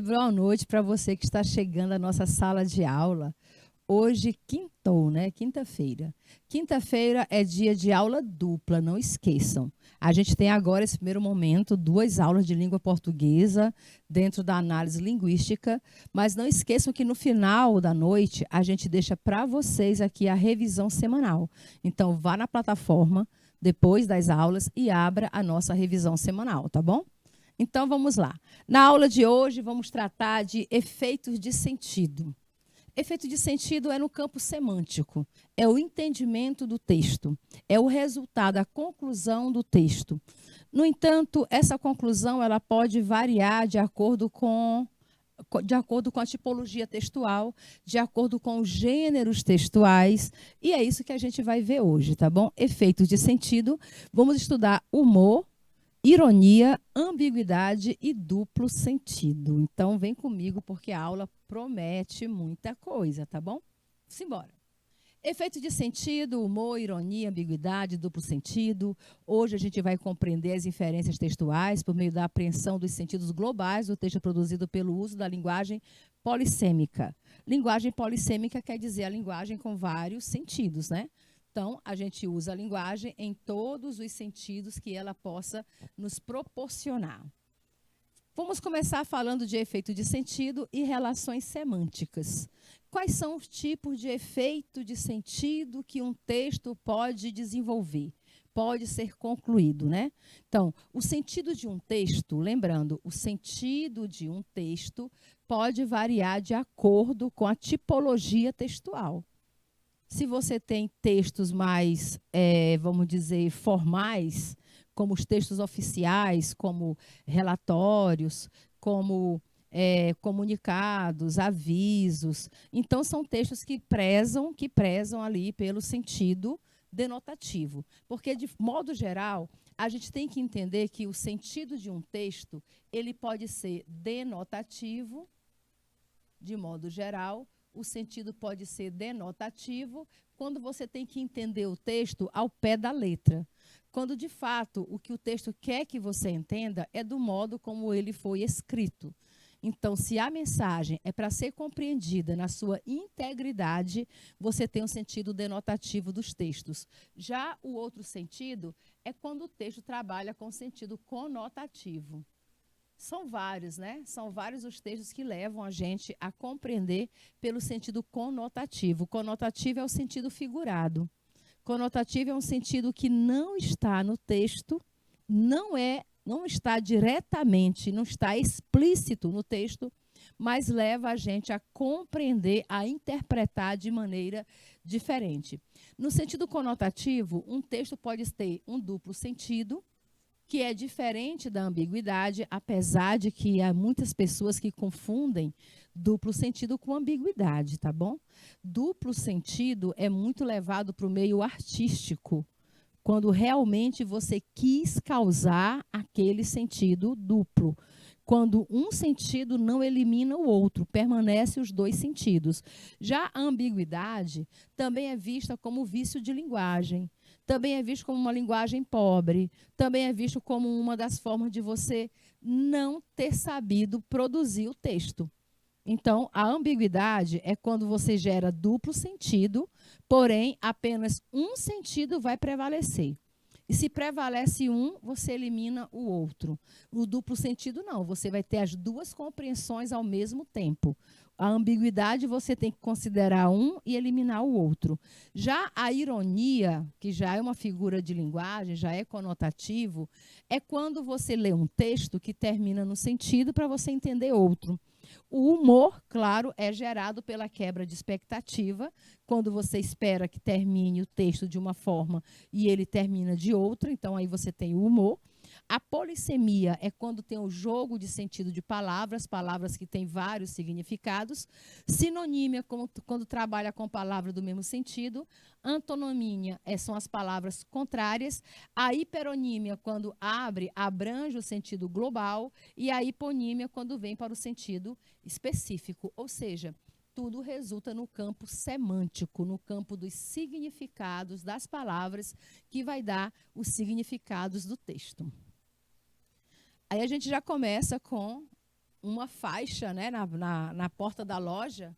Boa noite para você que está chegando à nossa sala de aula. Hoje, quintou, né? Quinta-feira. Quinta-feira é dia de aula dupla, não esqueçam. A gente tem agora, esse primeiro momento, 2 aulas de língua portuguesa dentro da análise linguística, mas não esqueçam que no final da noite a gente deixa para vocês aqui a revisão semanal. Então, vá na plataforma depois das aulas e abra a nossa revisão semanal, tá bom? Então, vamos lá. Na aula de hoje, vamos tratar de efeitos de sentido. Efeito de sentido é no campo semântico, é o entendimento do texto, é o resultado, a conclusão do texto. No entanto, essa conclusão ela pode variar de acordo com a tipologia textual, de acordo com os gêneros textuais, e é isso que a gente vai ver hoje, tá bom? Efeitos de sentido, vamos estudar humor, ironia, ambiguidade e duplo sentido. Então, vem comigo porque a aula promete muita coisa, tá bom? Simbora. Efeito de sentido, humor, ironia, ambiguidade, duplo sentido. Hoje a gente vai compreender as inferências textuais por meio da apreensão dos sentidos globais do texto produzido pelo uso da linguagem polissêmica. Linguagem polissêmica quer dizer a linguagem com vários sentidos, né? Então, a gente usa a linguagem em todos os sentidos que ela possa nos proporcionar. Vamos começar falando de efeito de sentido e relações semânticas. Quais são os tipos de efeito de sentido que um texto pode desenvolver? Pode ser concluído, né? Então, o sentido de um texto, lembrando, o sentido de um texto pode variar de acordo com a tipologia textual. Se você tem textos mais, vamos dizer, formais, como os textos oficiais, como relatórios, como comunicados, avisos, então são textos que prezam ali pelo sentido denotativo. Porque, de modo geral, a gente tem que entender que o sentido de um texto, ele pode ser denotativo, de modo geral, o sentido pode ser denotativo quando você tem que entender o texto ao pé da letra. Quando, de fato, o que o texto quer que você entenda é do modo como ele foi escrito. Então, se a mensagem é para ser compreendida na sua integridade, você tem um sentido denotativo dos textos. Já o outro sentido é quando o texto trabalha com sentido conotativo. São vários, né? São vários os textos que levam a gente a compreender pelo sentido conotativo. Conotativo é o sentido figurado. Conotativo é um sentido que não está no texto, não está diretamente, não está explícito no texto, mas leva a gente a compreender, a interpretar de maneira diferente. No sentido conotativo, um texto pode ter um duplo sentido, que é diferente da ambiguidade, apesar de que há muitas pessoas que confundem duplo sentido com ambiguidade, tá bom? Duplo sentido é muito levado para o meio artístico, quando realmente você quis causar aquele sentido duplo. Quando um sentido não elimina o outro, permanece os dois sentidos. Já a ambiguidade também é vista como vício de linguagem. Também é visto como uma linguagem pobre, também é visto como uma das formas de você não ter sabido produzir o texto. Então, a ambiguidade é quando você gera duplo sentido, porém, apenas um sentido vai prevalecer. E se prevalece um, você elimina o outro. O duplo sentido, não. Você vai ter as duas compreensões ao mesmo tempo. A ambiguidade, você tem que considerar um e eliminar o outro. Já a ironia, que já é uma figura de linguagem, já é conotativo, é quando você lê um texto que termina no sentido para você entender outro. O humor, claro, é gerado pela quebra de expectativa, quando você espera que termine o texto de uma forma e ele termina de outra, então aí você tem o humor. A polissemia é quando tem o jogo de sentido de palavras, palavras que têm vários significados. Sinonímia, quando trabalha com palavras do mesmo sentido. Antonomia são as palavras contrárias. A hiperonímia, quando abrange o sentido global. E a hiponímia, quando vem para o sentido específico. Ou seja, tudo resulta no campo semântico, no campo dos significados das palavras, que vai dar os significados do texto. Aí a gente já começa com uma faixa, né, na porta da loja,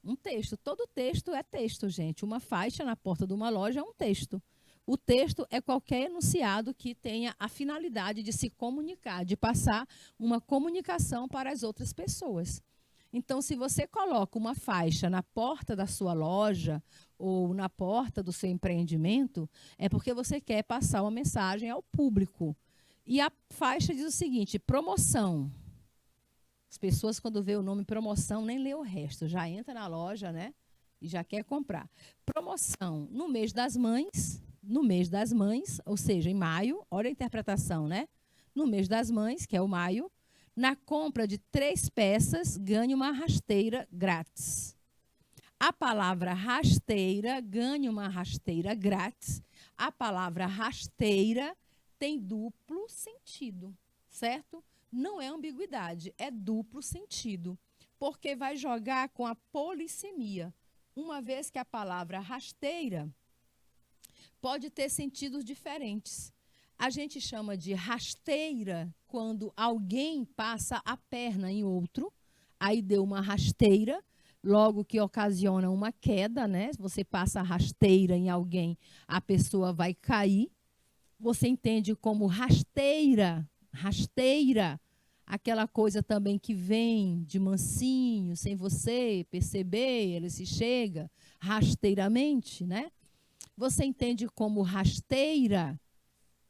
um texto. Todo texto é texto, gente. Uma faixa na porta de uma loja é um texto. O texto é qualquer enunciado que tenha a finalidade de se comunicar, de passar uma comunicação para as outras pessoas. Então, se você coloca uma faixa na porta da sua loja ou na porta do seu empreendimento, é porque você quer passar uma mensagem ao público. E a faixa diz o seguinte: promoção. As pessoas, quando vê o nome promoção, nem lê o resto, já entra na loja, né? E já quer comprar. Promoção no mês das mães, ou seja, em maio, olha a interpretação, né? No mês das mães, que é o maio, na compra de 3 peças, ganhe uma rasteira grátis. A palavra rasteira, ganhe uma rasteira grátis. A palavra rasteira tem duplo sentido, certo? Não é ambiguidade, é duplo sentido, porque vai jogar com a polissemia, uma vez que a palavra rasteira pode ter sentidos diferentes. A gente chama de rasteira quando alguém passa a perna em outro, aí deu uma rasteira, logo que ocasiona uma queda, né? Se você passa a rasteira em alguém, a pessoa vai cair. Você entende como rasteira, aquela coisa também que vem de mansinho, sem você perceber, ele se chega rasteiramente, né? Você entende como rasteira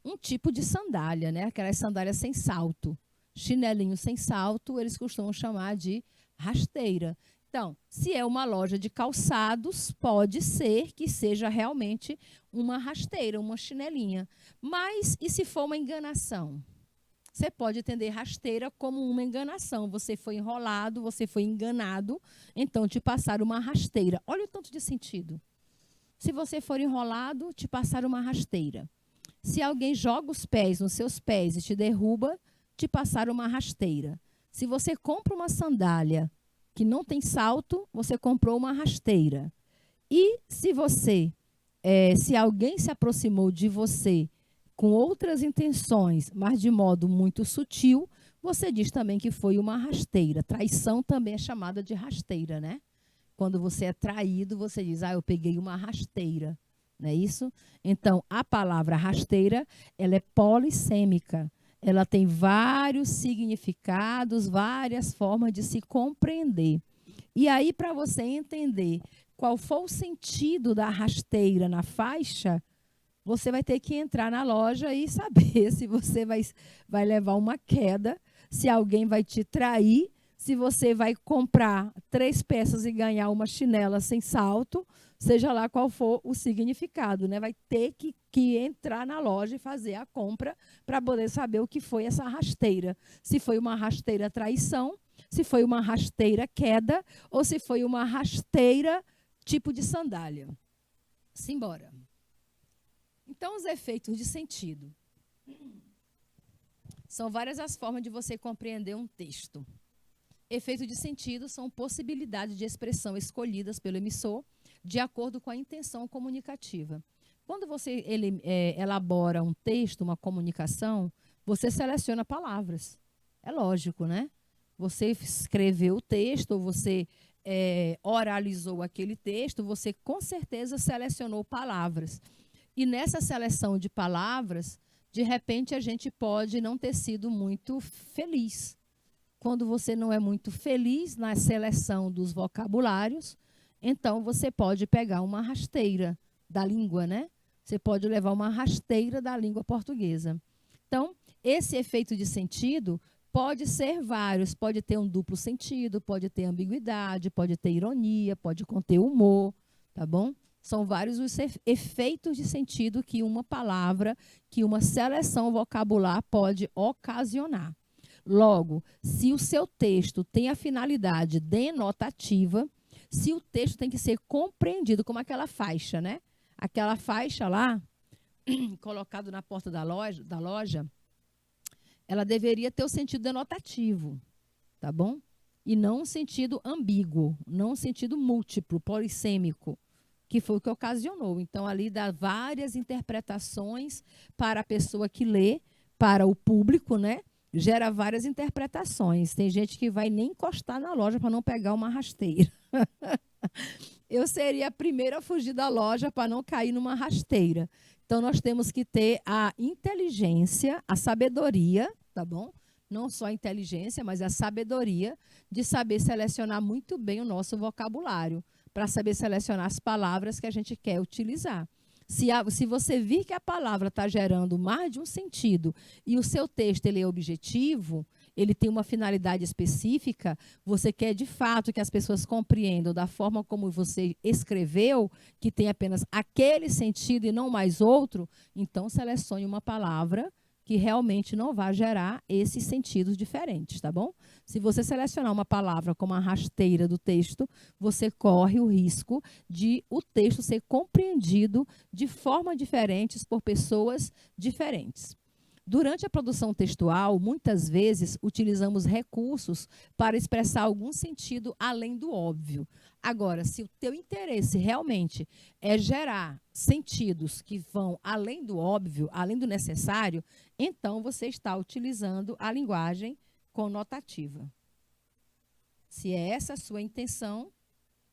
um tipo de sandália, né? Aquelas sandálias sem salto. Chinelinho sem salto, eles costumam chamar de rasteira. Então, se é uma loja de calçados, pode ser que seja realmente uma rasteira, uma chinelinha. Mas e se for uma enganação? Você pode entender rasteira como uma enganação. Você foi enrolado, você foi enganado, então te passaram uma rasteira. Olha o tanto de sentido. Se você for enrolado, te passaram uma rasteira. Se alguém joga os pés nos seus pés e te derruba, te passaram uma rasteira. Se você compra uma sandália que não tem salto, você comprou uma rasteira. E se alguém se aproximou de você com outras intenções, mas de modo muito sutil, você diz também que foi uma rasteira. Traição também é chamada de rasteira, né? Quando você é traído, você diz, eu peguei uma rasteira. Não é isso? Então, a palavra rasteira, ela é polissêmica. Ela tem vários significados, várias formas de se compreender. E aí, para você entender qual foi o sentido da rasteira na faixa, você vai ter que entrar na loja e saber se você vai levar uma queda, se alguém vai te trair, se você vai comprar 3 peças e ganhar uma chinela sem salto, seja lá qual for o significado, né? Vai ter que entrar na loja e fazer a compra para poder saber o que foi essa rasteira. Se foi uma rasteira traição, se foi uma rasteira queda ou se foi uma rasteira tipo de sandália. Simbora. Então, os efeitos de sentido. São várias as formas de você compreender um texto. Efeitos de sentido são possibilidades de expressão escolhidas pelo emissor de acordo com a intenção comunicativa. Quando você elabora um texto, uma comunicação, você seleciona palavras. É lógico, né? Você escreveu o texto, ou você oralizou aquele texto, você com certeza selecionou palavras. E nessa seleção de palavras, de repente, a gente pode não ter sido muito feliz. Quando você não é muito feliz na seleção dos vocabulários, então você pode pegar uma rasteira da língua, né? Você pode levar uma rasteira da língua portuguesa. Então, esse efeito de sentido pode ser vários. Pode ter um duplo sentido, pode ter ambiguidade, pode ter ironia, pode conter humor, tá bom? São vários os efeitos de sentido que uma palavra, que uma seleção vocabular pode ocasionar. Logo, se o seu texto tem a finalidade denotativa, se o texto tem que ser compreendido como aquela faixa, né? Aquela faixa lá, colocada na porta da loja, ela deveria ter o sentido denotativo, tá bom? E não um sentido ambíguo, não um sentido múltiplo, polissêmico, que foi o que ocasionou. Então, ali dá várias interpretações para a pessoa que lê, para o público, né? gera várias interpretações. Tem gente que vai nem encostar na loja para não pegar uma rasteira. Eu seria a primeira a fugir da loja para não cair numa rasteira. Então, nós temos que ter a inteligência, a sabedoria, tá bom? Não só a inteligência, mas a sabedoria de saber selecionar muito bem o nosso vocabulário, para saber selecionar as palavras que a gente quer utilizar. Se você vir que a palavra está gerando mais de um sentido e o seu texto ele é objetivo, ele tem uma finalidade específica, você quer de fato que as pessoas compreendam da forma como você escreveu, que tem apenas aquele sentido e não mais outro, então selecione uma palavra que realmente não vai gerar esses sentidos diferentes, tá bom? Se você selecionar uma palavra como a rasteira do texto, você corre o risco de o texto ser compreendido de forma diferentes por pessoas diferentes. Durante a produção textual, muitas vezes utilizamos recursos para expressar algum sentido além do óbvio. Agora, se o teu interesse realmente é gerar sentidos que vão além do óbvio, além do necessário, então você está utilizando a linguagem conotativa. Se é essa a sua intenção,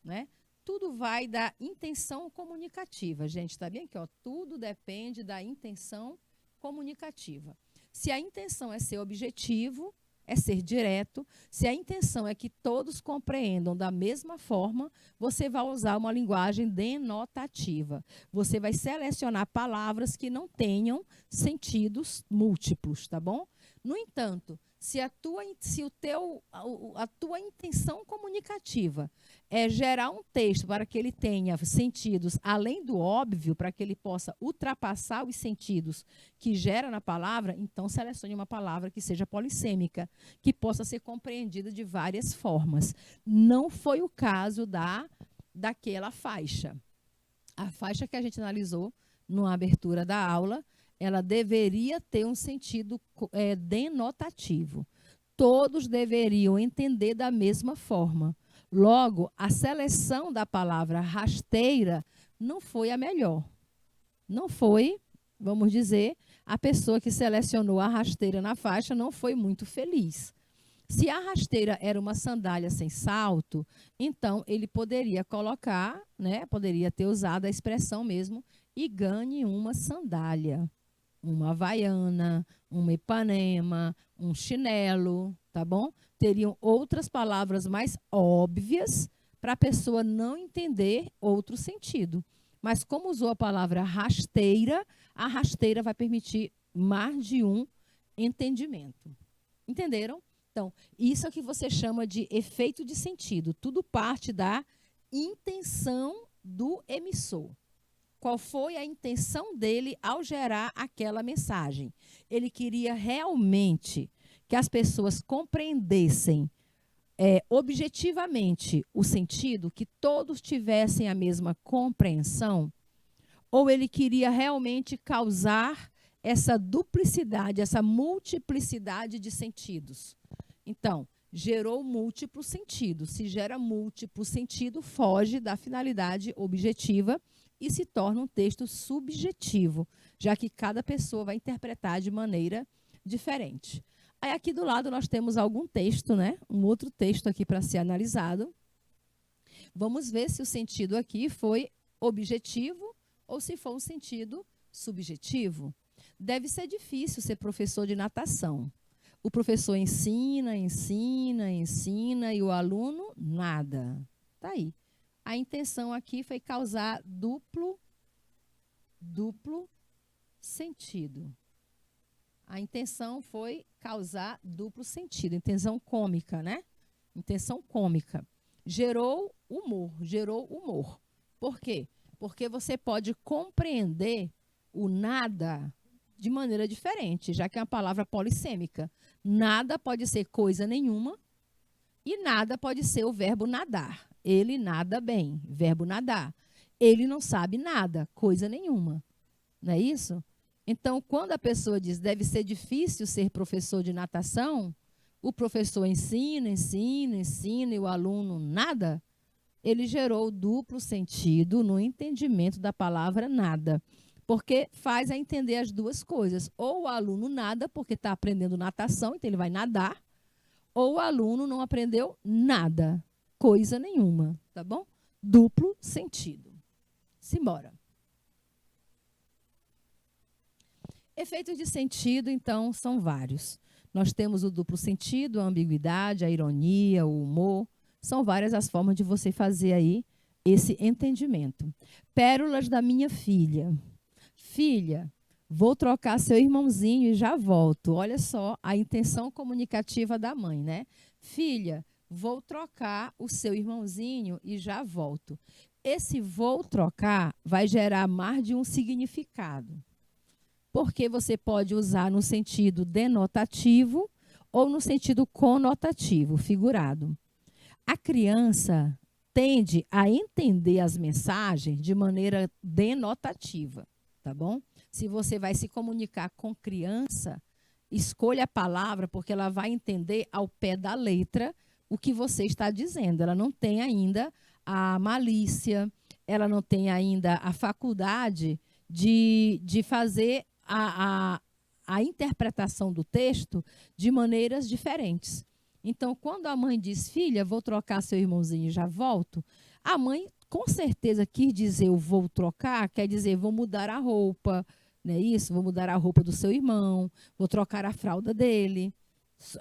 né? Tudo vai da intenção comunicativa, gente, está bem aqui, ó, tudo depende da intenção comunicativa. Se a intenção é ser objetivo, é ser direto, se a intenção é que todos compreendam da mesma forma, você vai usar uma linguagem denotativa. Você vai selecionar palavras que não tenham sentidos múltiplos, tá bom? No entanto, se a tua intenção comunicativa é gerar um texto para que ele tenha sentidos além do óbvio, para que ele possa ultrapassar os sentidos que gera na palavra, então selecione uma palavra que seja polissêmica, que possa ser compreendida de várias formas. Não foi o caso daquela faixa. A faixa que a gente analisou na abertura da aula, ela deveria ter um sentido denotativo. Todos deveriam entender da mesma forma. Logo, a seleção da palavra rasteira não foi a melhor. Não foi, vamos dizer, a pessoa que selecionou a rasteira na faixa não foi muito feliz. Se a rasteira era uma sandália sem salto, então ele poderia colocar, né, poderia ter usado a expressão mesmo, e ganhe uma sandália. Uma havaiana, uma Ipanema, um chinelo, tá bom? Teriam outras palavras mais óbvias para a pessoa não entender outro sentido. Mas como usou a palavra rasteira, a rasteira vai permitir mais de um entendimento. Entenderam? Então, isso é o que você chama de efeito de sentido. Tudo parte da intenção do emissor. Qual foi a intenção dele ao gerar aquela mensagem? Ele queria realmente que as pessoas compreendessem objetivamente o sentido, que todos tivessem a mesma compreensão? Ou ele queria realmente causar essa duplicidade, essa multiplicidade de sentidos? Então, gerou múltiplo sentido. Se gera múltiplo sentido, foge da finalidade objetiva e se torna um texto subjetivo, já que cada pessoa vai interpretar de maneira diferente. Aí aqui do lado nós temos algum texto, né? Um outro texto aqui para ser analisado. Vamos ver se o sentido aqui foi objetivo ou se foi um sentido subjetivo. Deve ser difícil ser professor de natação. O professor ensina e o aluno nada. Tá aí. A intenção aqui foi causar duplo sentido. A intenção foi causar duplo sentido. Intenção cômica, né? Intenção cômica. Gerou humor. Por quê? Porque você pode compreender o nada de maneira diferente, já que é uma palavra polissêmica. Nada pode ser coisa nenhuma e nada pode ser o verbo nadar. Ele nada bem, verbo nadar. Ele não sabe nada, coisa nenhuma. Não é isso? Então, quando a pessoa diz deve ser difícil ser professor de natação, o professor ensina e o aluno nada, ele gerou duplo sentido no entendimento da palavra nada. porque faz a entender as duas coisas. Ou o aluno nada, porque está aprendendo natação, então ele vai nadar, ou o aluno não aprendeu nada, coisa nenhuma, tá bom? Duplo sentido. Simbora. Efeitos de sentido, então, são vários. Nós temos o duplo sentido, a ambiguidade, a ironia, o humor. São várias as formas de você fazer aí esse entendimento. Pérolas da minha filha. Filha, vou trocar seu irmãozinho e já volto. Olha só a intenção comunicativa da mãe, né? Filha, vou trocar o seu irmãozinho e já volto. Esse vou trocar vai gerar mais de um significado. Porque você pode usar no sentido denotativo ou no sentido conotativo, figurado. A criança tende a entender as mensagens de maneira denotativa, tá bom? Se você vai se comunicar com criança, escolha a palavra porque ela vai entender ao pé da letra o que você está dizendo. Ela não tem ainda a malícia, ela não tem ainda a faculdade de fazer a interpretação do texto de maneiras diferentes. Então, quando a mãe diz, filha, vou trocar seu irmãozinho e já volto, a mãe com certeza quis dizer eu vou trocar, quer dizer vou mudar a roupa, não é isso? Vou mudar a roupa do seu irmão, vou trocar a fralda dele.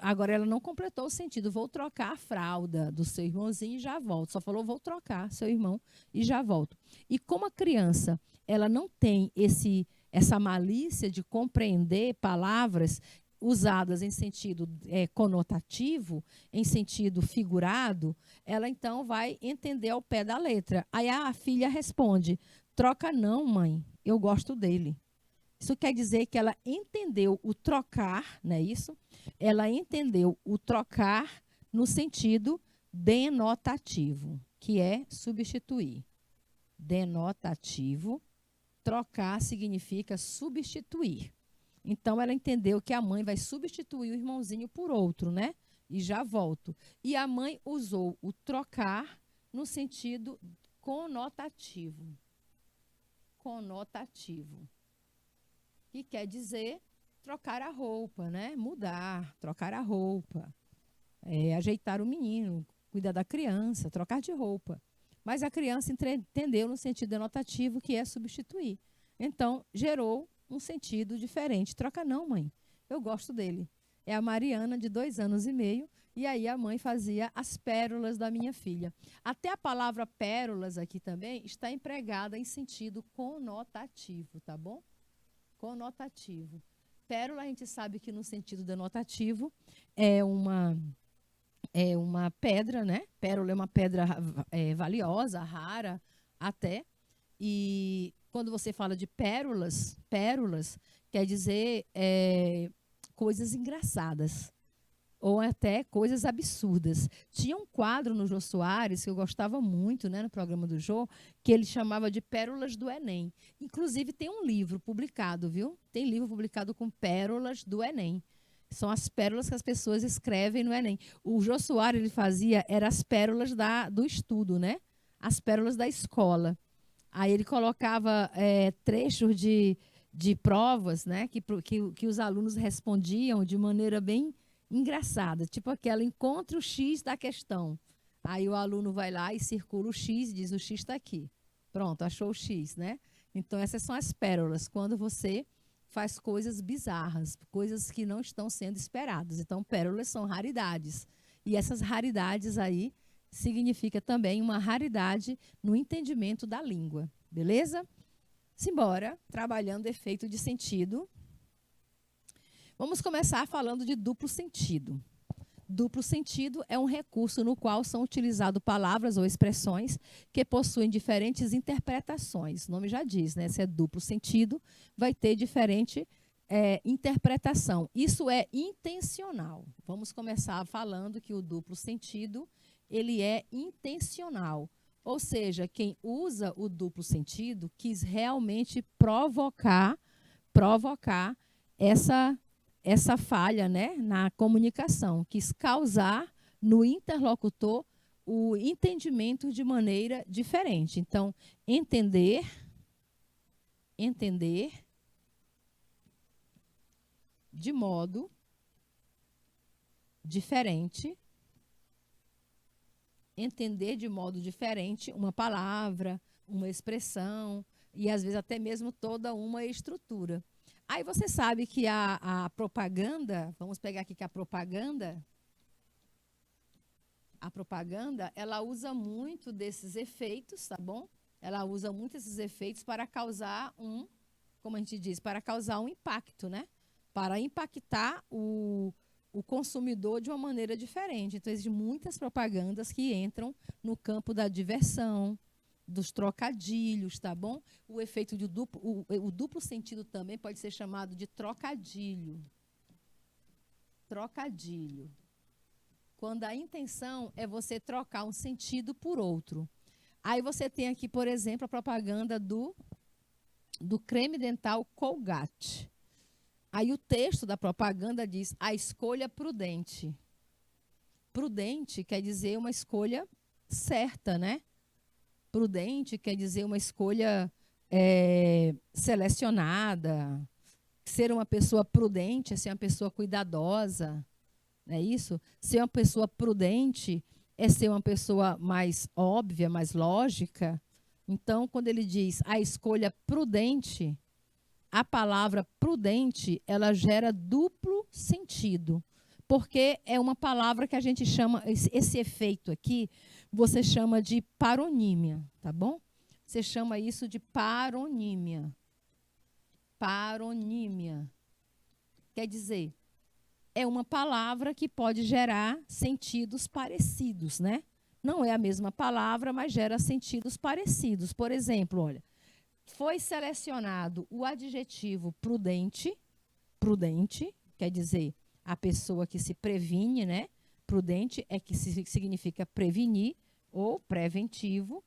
Agora, ela não completou o sentido, vou trocar a fralda do seu irmãozinho e já volto. Só falou, vou trocar seu irmão e já volto. E como a criança ela não tem essa malícia de compreender palavras usadas em sentido conotativo, em sentido figurado, ela então vai entender ao pé da letra. Aí a filha responde, troca não, mãe, eu gosto dele. Isso quer dizer que ela entendeu o trocar, não é isso? Ela entendeu o trocar no sentido denotativo, que é substituir. Denotativo, trocar significa substituir. Então, ela entendeu que a mãe vai substituir o irmãozinho por outro, né? E já volto. E a mãe usou o trocar no sentido conotativo. Conotativo. Que quer dizer trocar a roupa, né? Mudar, trocar a roupa. Ajeitar o menino, cuidar da criança, trocar de roupa. Mas a criança entendeu no sentido denotativo, que é substituir. Então, gerou um sentido diferente. Troca não, mãe. Eu gosto dele. É a Mariana, de 2 anos e meio, e aí a mãe fazia as pérolas da minha filha. Até a palavra pérolas aqui também está empregada em sentido conotativo, tá bom? Conotativo. Pérola, a gente sabe que no sentido denotativo é uma pedra, né? Pérola é uma pedra valiosa, rara até. E quando você fala de pérolas quer dizer coisas engraçadas ou até coisas absurdas. Tinha um quadro no Jô Soares que eu gostava muito, né, no programa do Jô, que ele chamava de Pérolas do Enem. Inclusive tem um livro publicado, viu? Tem livro publicado com Pérolas do Enem. São as pérolas que as pessoas escrevem no Enem. O Jô Soares, ele fazia, eram as pérolas do estudo, né? As pérolas da escola. Aí ele colocava trechos de provas, né? Que os alunos respondiam de maneira bem engraçada. Tipo aquela, encontre o X da questão. Aí o aluno vai lá e circula o X e diz, o X está aqui. Pronto, achou o X, né? Então, essas são as pérolas, quando você faz coisas bizarras, coisas que não estão sendo esperadas. Então, pérolas são raridades. E essas raridades aí significa também uma raridade no entendimento da língua. Beleza? Simbora, trabalhando efeito de sentido. Vamos começar falando de duplo sentido. Duplo sentido é um recurso no qual são utilizadas palavras ou expressões que possuem diferentes interpretações. O nome já diz, né? Se é duplo sentido, vai ter diferente interpretação. Isso é intencional. Vamos começar falando que o duplo sentido, ele é intencional. Ou seja, quem usa o duplo sentido quis realmente provocar essa falha, né, na comunicação, quis causar no interlocutor o entendimento de maneira diferente. Então, entender entender de modo diferente, uma palavra, uma expressão e, às vezes, até mesmo toda uma estrutura. Aí você sabe que a propaganda, vamos pegar aqui que a propaganda, ela usa muito desses efeitos, tá bom? Ela usa muito esses efeitos para causar como a gente diz, para causar um impacto, né? Para impactar o consumidor de uma maneira diferente. Então, existem muitas propagandas que entram no campo da diversão, dos trocadilhos, tá bom? O efeito de o duplo sentido também pode ser chamado de trocadilho. Trocadilho. Quando a intenção é você trocar um sentido por outro. Aí você tem aqui, por exemplo, a propaganda do creme dental Colgate. Aí o texto da propaganda diz: a escolha prudente. Prudente quer dizer uma escolha certa, né? Prudente quer dizer uma escolha selecionada. Ser uma pessoa prudente é ser uma pessoa cuidadosa. Não é isso? Ser uma pessoa prudente é ser uma pessoa mais óbvia, mais lógica. Então, quando ele diz a escolha prudente, a palavra prudente, ela gera duplo sentido, porque é uma palavra que a gente chama, esse efeito aqui, você chama de paronímia, tá bom? Você chama isso de paronímia. Paronímia. Quer dizer, é uma palavra que pode gerar sentidos parecidos, né? Não é a mesma palavra, mas gera sentidos parecidos. Por exemplo, olha, foi selecionado o adjetivo prudente. Prudente quer dizer a pessoa que se previne, né? Prudente é que significa prevenir ou preventivo.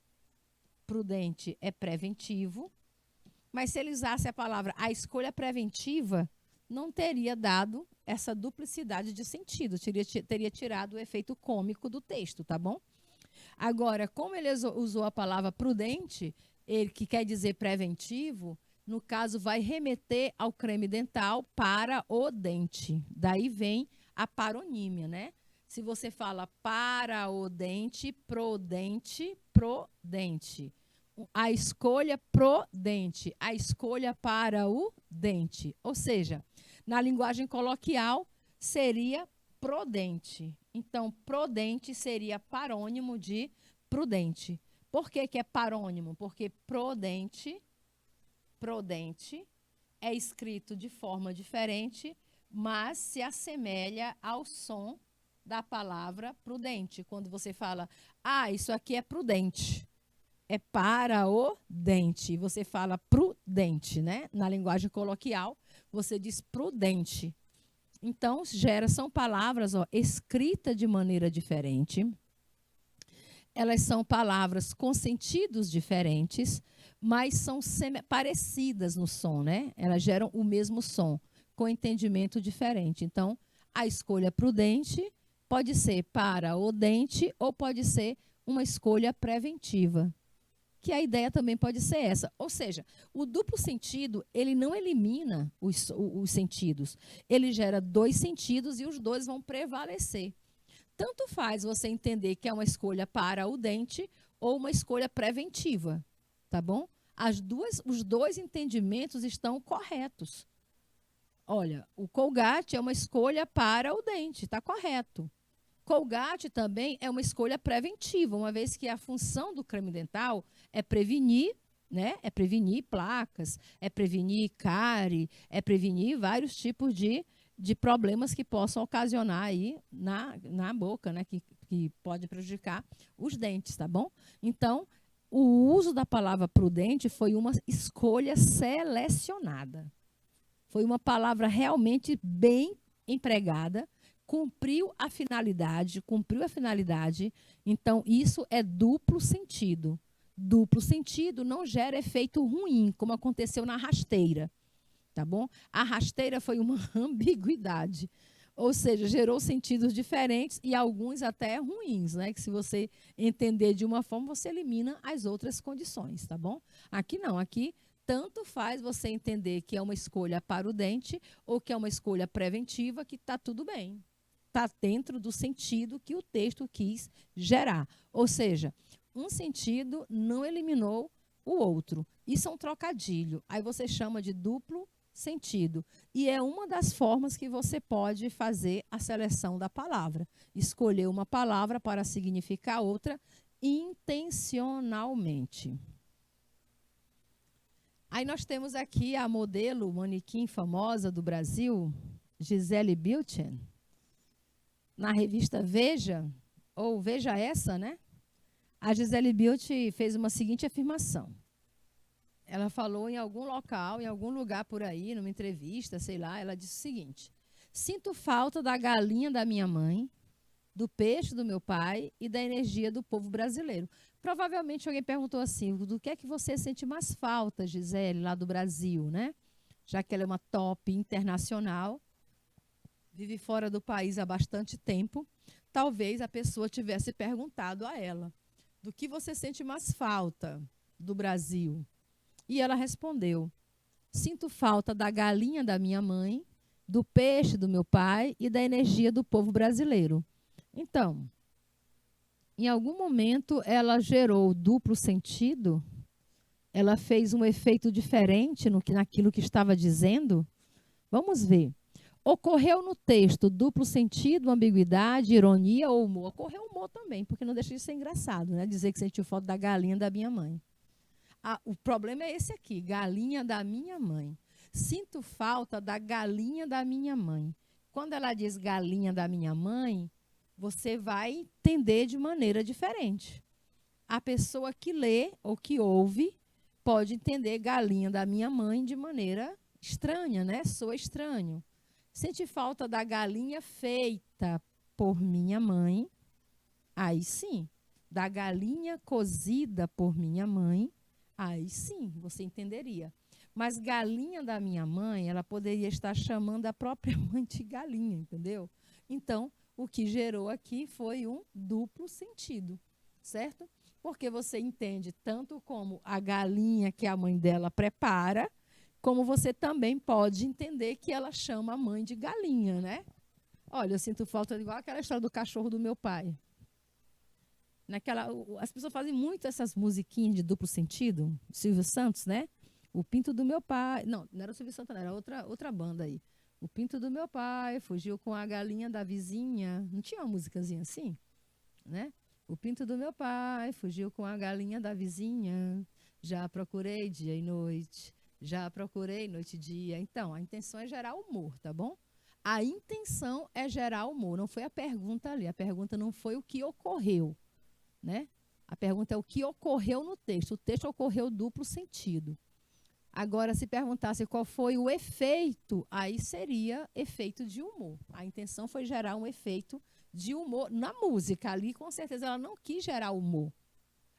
Prudente é preventivo. Mas se ele usasse a palavra a escolha preventiva, não teria dado essa duplicidade de sentido, teria tirado o efeito cômico do texto, tá bom? Agora, como ele usou a palavra prudente, que quer dizer preventivo, no caso vai remeter ao creme dental para o dente. Daí vem a paronímia, né? Se você fala para o dente, pro dente, a escolha pro dente, a escolha para o dente. Ou seja, na linguagem coloquial, seria prodente. Então, prodente seria parônimo de prudente. Por que é parônimo? Porque prodente é escrito de forma diferente, mas se assemelha ao som da palavra prudente. Quando você fala, isso aqui é prudente. É para o dente. Você fala prudente, né? Na linguagem coloquial, você diz prudente. Então, são palavras escritas de maneira diferente. Elas são palavras com sentidos diferentes, mas são parecidas no som, né? Elas geram o mesmo som, com entendimento diferente. Então, a escolha prudente pode ser para o dente ou pode ser uma escolha preventiva. Que a ideia também pode ser essa. Ou seja, o duplo sentido, ele não elimina os sentidos. Ele gera dois sentidos e os dois vão prevalecer. Tanto faz você entender que é uma escolha para o dente ou uma escolha preventiva, tá bom? Os dois entendimentos estão corretos. Olha, o Colgate é uma escolha para o dente, está correto. Colgate também é uma escolha preventiva, uma vez que a função do creme dental é prevenir, né? É prevenir placas, é prevenir cárie, é prevenir vários tipos de problemas que possam ocasionar aí na boca, né? Que pode prejudicar os dentes, tá bom? Então, o uso da palavra prudente foi uma escolha selecionada. Foi uma palavra realmente bem empregada, cumpriu a finalidade. Então, isso é duplo sentido. Duplo sentido não gera efeito ruim, como aconteceu na rasteira, tá bom? A rasteira foi uma ambiguidade, ou seja, gerou sentidos diferentes e alguns até ruins, né? Que se você entender de uma forma, você elimina as outras condições, tá bom? Aqui não, aqui tanto faz você entender que é uma escolha para o dente ou que é uma escolha preventiva, que está tudo bem. Está dentro do sentido que o texto quis gerar. Ou seja, um sentido não eliminou o outro. Isso é um trocadilho. Aí você chama de duplo sentido. E é uma das formas que você pode fazer a seleção da palavra. Escolher uma palavra para significar outra intencionalmente. Aí nós temos aqui a modelo, manequim famosa do Brasil, Gisele Bündchen, na revista Veja, ou Veja Essa, né? A Gisele Bündchen fez uma seguinte afirmação. Ela falou em algum local, em algum lugar por aí, numa entrevista, sei lá, ela disse o seguinte: sinto falta da galinha da minha mãe, do peixe do meu pai e da energia do povo brasileiro. Provavelmente alguém perguntou assim, do que é que você sente mais falta, Gisele, lá do Brasil, né? Já que ela é uma top internacional, vive fora do país há bastante tempo, talvez a pessoa tivesse perguntado a ela, do que você sente mais falta do Brasil? E ela respondeu, sinto falta da galinha da minha mãe, do peixe do meu pai e da energia do povo brasileiro. Então, em algum momento ela gerou duplo sentido? Ela fez um efeito diferente naquilo que estava dizendo? Vamos ver. Ocorreu no texto duplo sentido, ambiguidade, ironia ou humor? Ocorreu humor também, porque não deixa de ser engraçado, né? Dizer que sentiu falta da galinha da minha mãe. O problema é esse aqui, galinha da minha mãe. Sinto falta da galinha da minha mãe. Quando ela diz galinha da minha mãe, você vai entender de maneira diferente. A pessoa que lê ou que ouve pode entender galinha da minha mãe de maneira estranha, né? Soa estranho. Sente falta da galinha feita por minha mãe. Aí sim. Da galinha cozida por minha mãe. Aí sim, você entenderia. Mas galinha da minha mãe, ela poderia estar chamando a própria mãe de galinha, entendeu? Então, o que gerou aqui foi um duplo sentido, certo? Porque você entende tanto como a galinha que a mãe dela prepara, como você também pode entender que ela chama a mãe de galinha, né? Olha, eu sinto falta igual aquela história do cachorro do meu pai. As pessoas fazem muito essas musiquinhas de duplo sentido, Silvio Santos, né? O pinto do meu pai. Não era o Silvio Santos, não, era outra banda aí. O pinto do meu pai fugiu com a galinha da vizinha. Não tinha uma musicazinha assim? Né? O pinto do meu pai fugiu com a galinha da vizinha. Já procurei dia e noite. Já procurei noite e dia. Então, a intenção é gerar humor, tá bom? A intenção é gerar humor. Não foi a pergunta ali. A pergunta não foi o que ocorreu. Né? A pergunta é o que ocorreu no texto. O texto ocorreu duplo sentido. Agora, se perguntasse qual foi o efeito, aí seria efeito de humor. A intenção foi gerar um efeito de humor na música. Ali, com certeza, ela não quis gerar humor.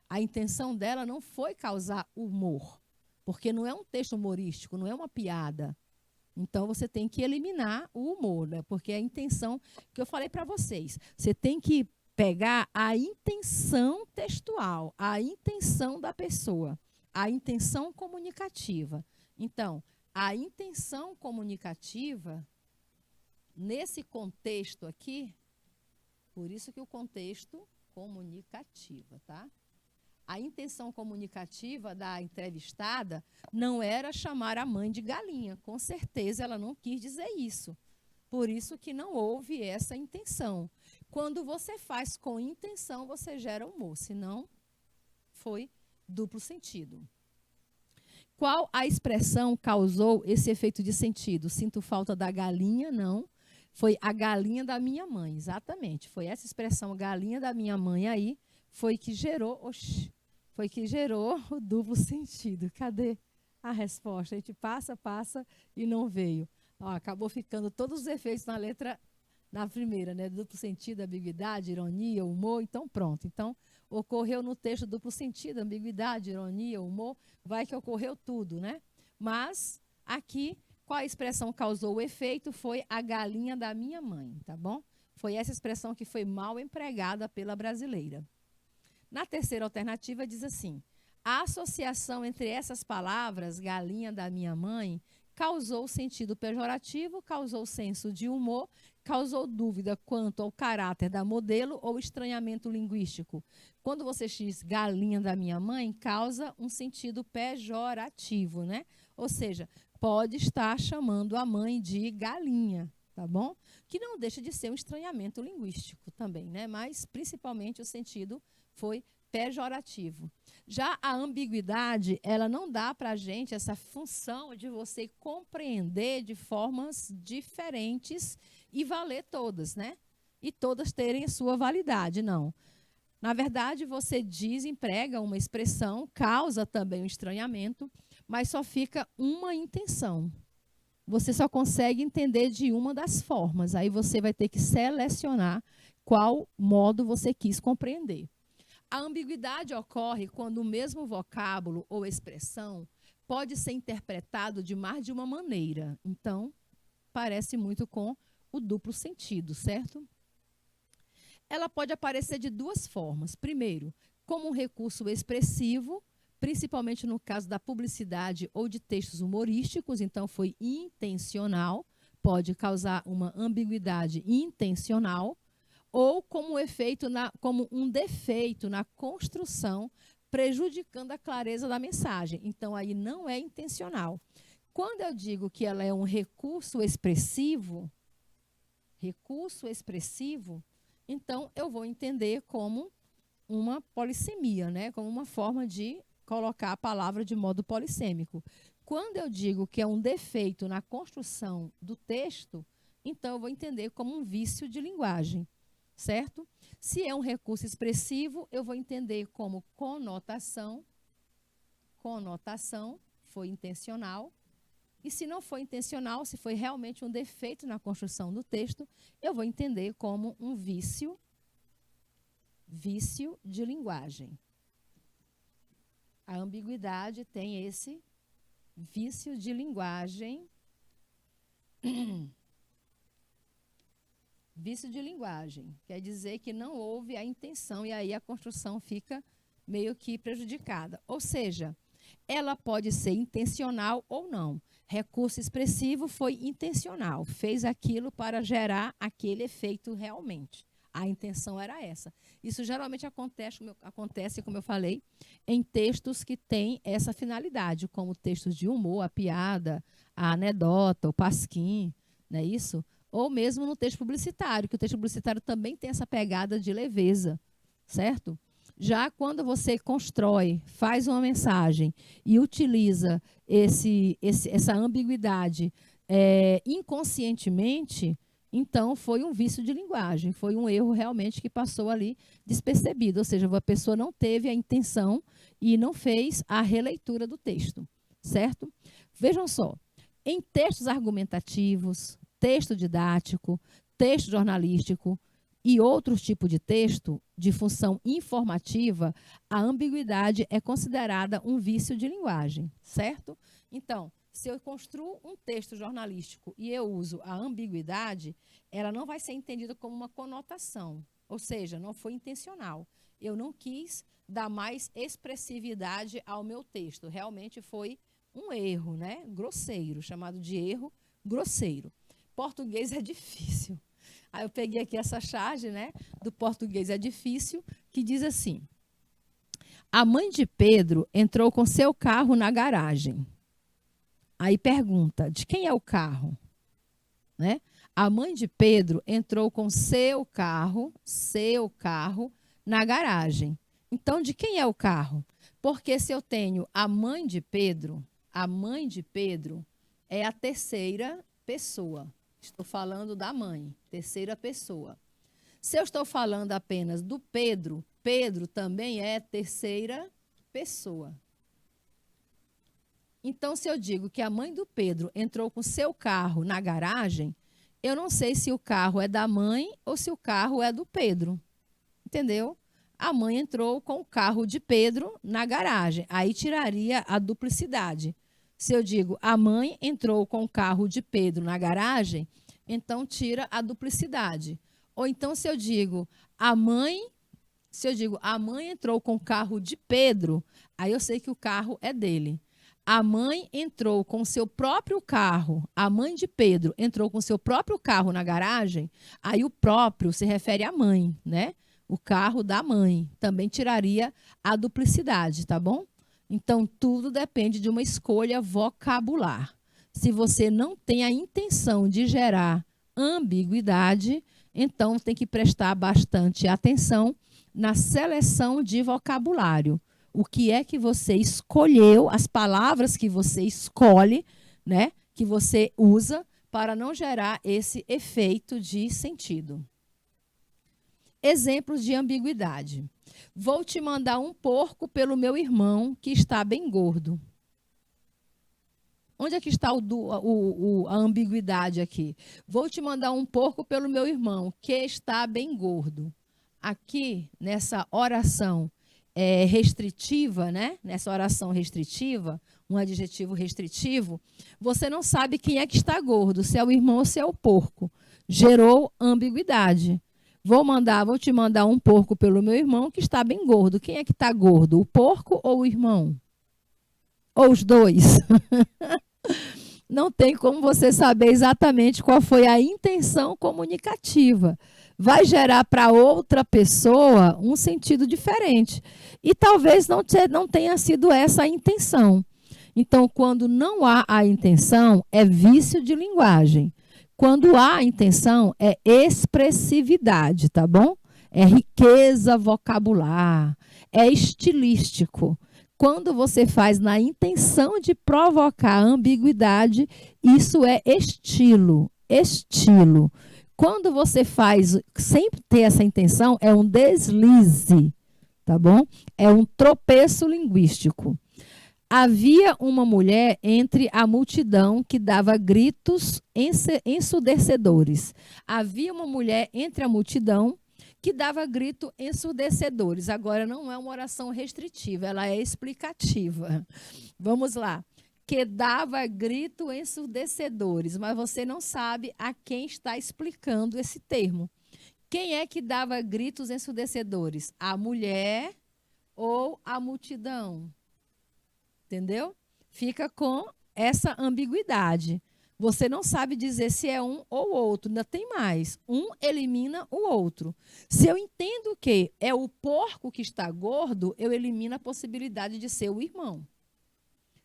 A intenção dela não foi causar humor, porque não é um texto humorístico, não é uma piada. Então, você tem que eliminar o humor, né? Porque a intenção que eu falei para vocês, você tem que pegar a intenção textual, a intenção da pessoa, a intenção comunicativa. Então, a intenção comunicativa, nesse contexto aqui, por isso que o contexto comunicativa, tá? A intenção comunicativa da entrevistada não era chamar a mãe de galinha, com certeza ela não quis dizer isso. Por isso que não houve essa intenção. Quando você faz com intenção, você gera humor, senão foi duplo sentido. Qual a expressão causou esse efeito de sentido? Sinto falta da galinha? Não. Foi a galinha da minha mãe, exatamente. Foi essa expressão, galinha da minha mãe aí, foi que gerou o duplo sentido. Cadê a resposta? A gente passa e não veio. Ó, acabou ficando todos os efeitos na letra, na primeira, né? Duplo sentido, ambiguidade, ironia, humor. Então, pronto. Então, ocorreu no texto duplo sentido, ambiguidade, ironia, humor. Vai que ocorreu tudo, né? Mas, aqui, qual a expressão causou o efeito? Foi a galinha da minha mãe, tá bom? Foi essa expressão que foi mal empregada pela brasileira. Na terceira alternativa, diz assim: A associação entre essas palavras, galinha da minha mãe, causou sentido pejorativo, causou senso de humor, causou dúvida quanto ao caráter da modelo ou estranhamento linguístico. Quando você diz galinha da minha mãe, causa um sentido pejorativo, né? Ou seja, pode estar chamando a mãe de galinha, tá bom? Que não deixa de ser um estranhamento linguístico também, né? Mas principalmente o sentido foi pejorativo. Já a ambiguidade, ela não dá para a gente essa função de você compreender de formas diferentes e valer todas, né? E todas terem a sua validade, não. Na verdade, você diz, emprega uma expressão, causa também um estranhamento, mas só fica uma intenção. Você só consegue entender de uma das formas. Aí você vai ter que selecionar qual modo você quis compreender. A ambiguidade ocorre quando o mesmo vocábulo ou expressão pode ser interpretado de mais de uma maneira. Então, parece muito com o duplo sentido, certo? Ela pode aparecer de duas formas. Primeiro, como um recurso expressivo, principalmente no caso da publicidade ou de textos humorísticos, então foi intencional, pode causar uma ambiguidade intencional, ou como como um defeito na construção, prejudicando a clareza da mensagem. Então, aí não é intencional. Quando eu digo que ela é um recurso expressivo, então eu vou entender como uma polissemia, né? Como uma forma de colocar a palavra de modo polissêmico. Quando eu digo que é um defeito na construção do texto, então eu vou entender como um vício de linguagem. Certo? Se é um recurso expressivo, eu vou entender como conotação. Conotação foi intencional. E se não foi intencional, se foi realmente um defeito na construção do texto, eu vou entender como um vício de linguagem. A ambiguidade tem esse vício de linguagem. Vício de linguagem, quer dizer que não houve a intenção e aí a construção fica meio que prejudicada. Ou seja, ela pode ser intencional ou não. Recurso expressivo foi intencional, fez aquilo para gerar aquele efeito realmente. A intenção era essa. Isso geralmente acontece, como eu falei, em textos que têm essa finalidade, como textos de humor, a piada, a anedota, o pasquim, não é isso? Ou mesmo no texto publicitário, que o texto publicitário também tem essa pegada de leveza, certo? Já quando você constrói, faz uma mensagem e utiliza essa ambiguidade inconscientemente, então foi um vício de linguagem, foi um erro realmente que passou ali despercebido, ou seja, a pessoa não teve a intenção e não fez a releitura do texto, certo? Vejam só, em textos argumentativos, texto didático, texto jornalístico e outros tipos de texto de função informativa, a ambiguidade é considerada um vício de linguagem, certo? Então, se eu construo um texto jornalístico e eu uso a ambiguidade, ela não vai ser entendida como uma conotação, ou seja, não foi intencional. Eu não quis dar mais expressividade ao meu texto, realmente foi um erro, né? Grosseiro, chamado de erro grosseiro. Português é difícil. Aí eu peguei aqui essa charge, né, do português é difícil, que diz assim: a mãe de Pedro entrou com seu carro na garagem. Aí pergunta, de quem é o carro? Né? A mãe de Pedro entrou com seu carro na garagem. Então, de quem é o carro? Porque se eu tenho a mãe de Pedro é a terceira pessoa. Estou falando da mãe, terceira pessoa. Se eu estou falando apenas do Pedro, Pedro também é terceira pessoa. Então, se eu digo que a mãe do Pedro entrou com seu carro na garagem, eu não sei se o carro é da mãe ou se o carro é do Pedro. Entendeu? A mãe entrou com o carro de Pedro na garagem. Aí tiraria a duplicidade. Se eu digo a mãe entrou com o carro de Pedro na garagem, então tira a duplicidade. Ou então, se eu digo a mãe Se eu digo, a mãe entrou com o carro de Pedro, aí eu sei que o carro é dele. A mãe entrou com seu próprio carro, a mãe de Pedro entrou com seu próprio carro na garagem, aí o próprio se refere à mãe, né? O carro da mãe. Também tiraria a duplicidade, tá bom? Então, tudo depende de uma escolha vocabular. Se você não tem a intenção de gerar ambiguidade, então tem que prestar bastante atenção na seleção de vocabulário. O que é que você escolheu, as palavras que você escolhe, né, que você usa para não gerar esse efeito de sentido. Exemplos de ambiguidade. Vou te mandar um porco pelo meu irmão que está bem gordo. Onde é que está a ambiguidade aqui? Vou te mandar um porco pelo meu irmão que está bem gordo. Aqui, nessa oração restritiva, né? Nessa oração restritiva, um adjetivo restritivo, você não sabe quem é que está gordo, se é o irmão ou se é o porco. Gerou ambiguidade. Vou te mandar um porco pelo meu irmão que está bem gordo. Quem é que está gordo, o porco ou o irmão? Ou os dois? Não tem como você saber exatamente qual foi a intenção comunicativa. Vai gerar para outra pessoa um sentido diferente. E talvez não tenha sido essa a intenção. Então, quando não há a intenção, é vício de linguagem. Quando há a intenção, é expressividade, tá bom? É riqueza vocabular, é estilístico. Quando você faz na intenção de provocar ambiguidade, isso é estilo, estilo. Quando você faz sem ter essa intenção, é um deslize, tá bom? É um tropeço linguístico. Havia uma mulher entre a multidão que dava gritos ensurdecedores. Havia uma mulher entre a multidão que dava grito ensurdecedores. Agora, não é uma oração restritiva, ela é explicativa. Vamos lá. Que dava grito ensurdecedores, mas você não sabe a quem está explicando esse termo. Quem é que dava gritos ensurdecedores? A mulher ou a multidão? Entendeu? Fica com essa ambiguidade. Você não sabe dizer se é um ou outro, ainda tem mais. Um elimina o outro. Se eu entendo que é o porco que está gordo, eu elimino a possibilidade de ser o irmão.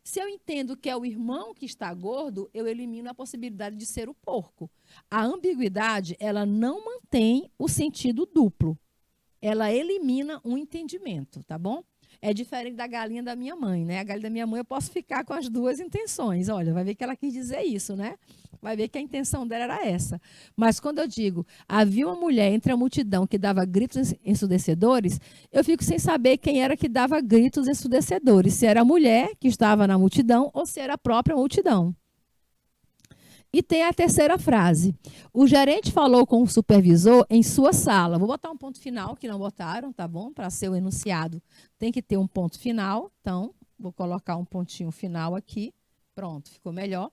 Se eu entendo que é o irmão que está gordo, eu elimino a possibilidade de ser o porco. A ambiguidade, ela não mantém o sentido duplo. Ela elimina um entendimento, tá bom? É diferente da galinha da minha mãe, né? A galinha da minha mãe eu posso ficar com as duas intenções. Olha, vai ver que ela quis dizer isso, né? Vai ver que a intenção dela era essa. Mas quando eu digo, havia uma mulher entre a multidão que dava gritos ensurdecedores, eu fico sem saber quem era que dava gritos ensurdecedores. Se era a mulher que estava na multidão ou se era a própria multidão. E tem a terceira frase. O gerente falou com o supervisor em sua sala. Vou botar um ponto final, que não botaram, tá bom? Para ser o enunciado, tem que ter um ponto final. Então, vou colocar um pontinho final aqui. Pronto, ficou melhor.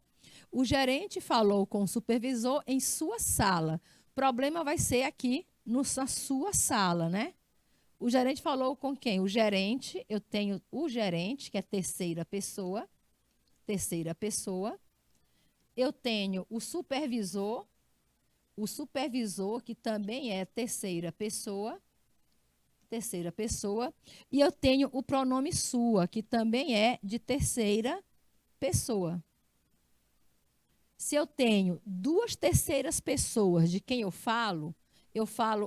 O gerente falou com o supervisor em sua sala. O problema vai ser aqui na sua sala, né? O gerente falou com quem? O gerente, eu tenho o gerente, que é terceira pessoa. Terceira pessoa. Eu tenho o supervisor que também é terceira pessoa, e eu tenho o pronome sua, que também é de terceira pessoa. Se eu tenho duas terceiras pessoas de quem eu falo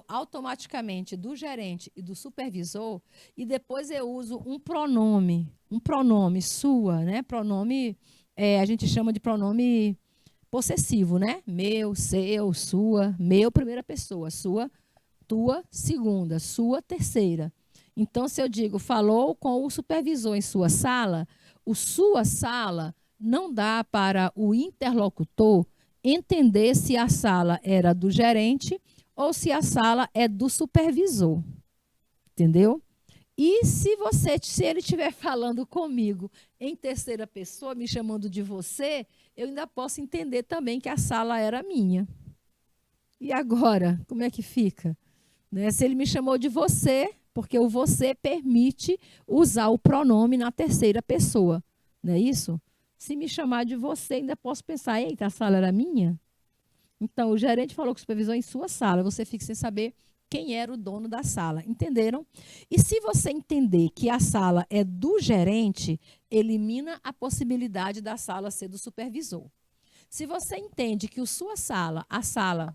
automaticamente do gerente e do supervisor, e depois eu uso um pronome sua, né? Pronome, a gente chama de pronome possessivo, né? Meu, seu, sua, meu, primeira pessoa, sua, tua, segunda, sua, terceira. Então, se eu digo, falou com o supervisor em sua sala, o sua sala não dá para o interlocutor entender se a sala era do gerente ou se a sala é do supervisor. Entendeu? E se ele estiver falando comigo em terceira pessoa, me chamando de você, eu ainda posso entender também que a sala era minha. E agora, como é que fica? Né? Se ele me chamou de você, porque o você permite usar o pronome na terceira pessoa, não é isso? Se me chamar de você, ainda posso pensar, eita, a sala era minha? Então, o gerente falou que supervisou em sua sala, você fica sem saber quem era o dono da sala, entenderam? E se você entender que a sala é do gerente, elimina a possibilidade da sala ser do supervisor. Se você entende que a sala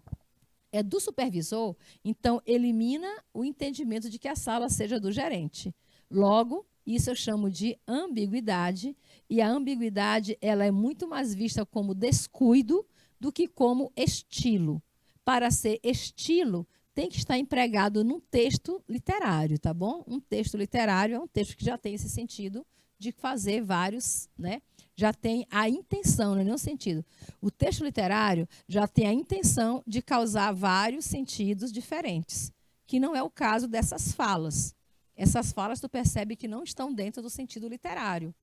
é do supervisor, então elimina o entendimento de que a sala seja do gerente. Logo, isso eu chamo de ambiguidade, e a ambiguidade ela é muito mais vista como descuido do que como estilo. Para ser estilo, tem que estar empregado num texto literário, tá bom? Um texto literário é um texto que já tem esse sentido de fazer vários, né? Já tem a intenção, não é nenhum sentido. O texto literário já tem a intenção de causar vários sentidos diferentes, que não é o caso dessas falas. Essas falas tu percebe que não estão dentro do sentido literário,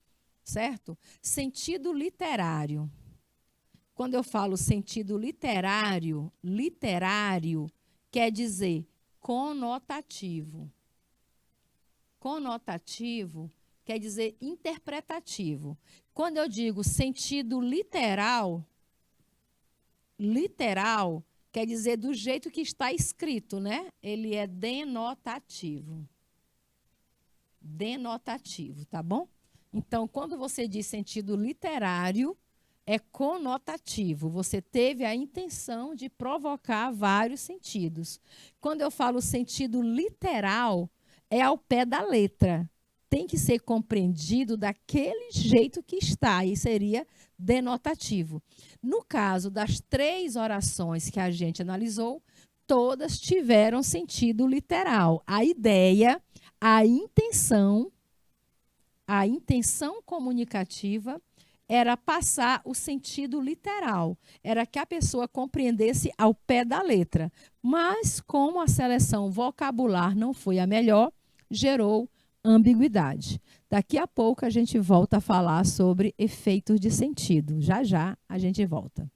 certo? Sentido literário. Quando eu falo sentido literário, quer dizer conotativo. Conotativo quer dizer interpretativo. Quando eu digo sentido literal quer dizer do jeito que está escrito, né? Ele é denotativo. Denotativo, tá bom? Então, quando você diz sentido literário, é conotativo. Você teve a intenção de provocar vários sentidos. Quando eu falo sentido literal, é ao pé da letra. Tem que ser compreendido daquele jeito que está, e seria denotativo. No caso das 3 orações que a gente analisou, todas tiveram sentido literal. A ideia, a intenção comunicativa era passar o sentido literal, era que a pessoa compreendesse ao pé da letra. Mas, como a seleção vocabular não foi a melhor, gerou ambiguidade. Daqui a pouco a gente volta a falar sobre efeitos de sentido. Já já a gente volta.